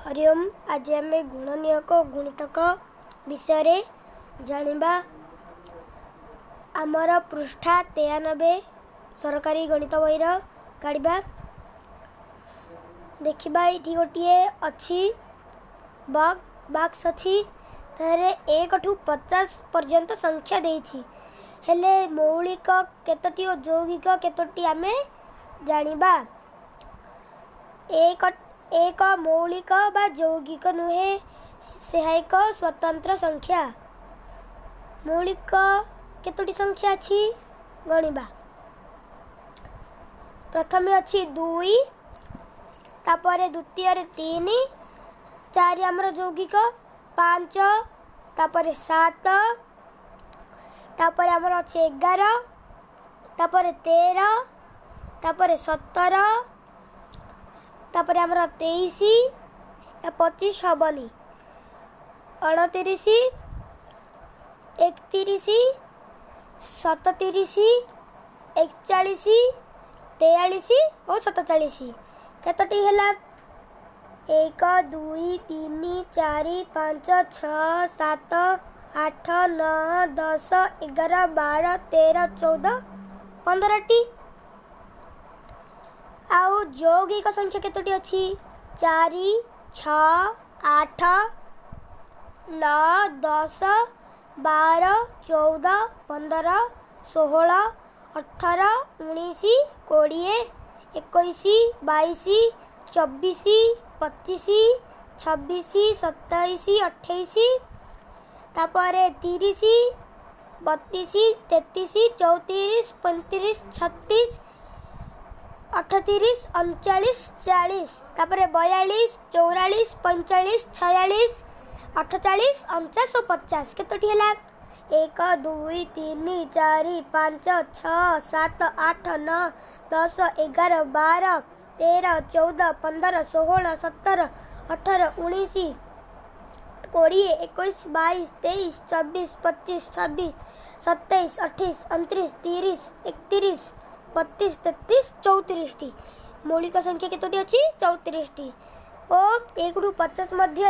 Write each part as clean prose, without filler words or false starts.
हरि ओम। आज आम गुणनीयक गुणितक विषय जानिबा। आमर पृष्ठा 93 सरकारी गणित बहीर काढ़ा। देखा ये गोटे अच्छी बॉक्स अच्छी तारे 1 टू 50 पर्यंत संख्या देछि। हेले मौलिक केतोटी और यौगिक केतोटी आमे जानिबा। एक मौलिक बा यौगिक नुहे, से एक स्वतंत्र संख्या। मौलिक केतोटी संख्या अच्छी गणिबा। प्रथम अच्छी 2, तापर द्वितीय 3, 4 आमर यौगिक 5, तापर 7, तापर आमर अच्छे 11, तापर 13, तापर 17, तापर आमर 23, 25 हबनी 29, 31, 37, 41, 43 और 47 केतोटी हैला 1 2 3 4 5 6 7 8 9 10 11 12 13 14 15टी। आउ यौगिक संख्या केतोटी अच्छी 4 6 8 9 10 12 14 15 16 18 19 20 21 22 24 25 26 27 28 तापर 30 32 33 34 35 36 38 39 40 तापर 42 44 45 46 48 49 और 50 केतोटी हैला 1 2 3 4 5 6 7 8 9 10 11 12 13 14 15 16 17 18 19 20 21 22 23 24 25 26 27 28 29 30 31 32 33 34टी। मौलिक संख्या केतोटी अच्छी 34टी। और 1 टू 50 मध्य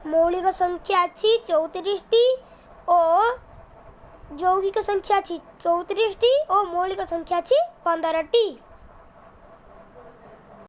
मौलिक संख्या अच्छी 34टी और यौगिक संख्या अच्छी 34टी और मौलिक संख्या अच्छी 15टी।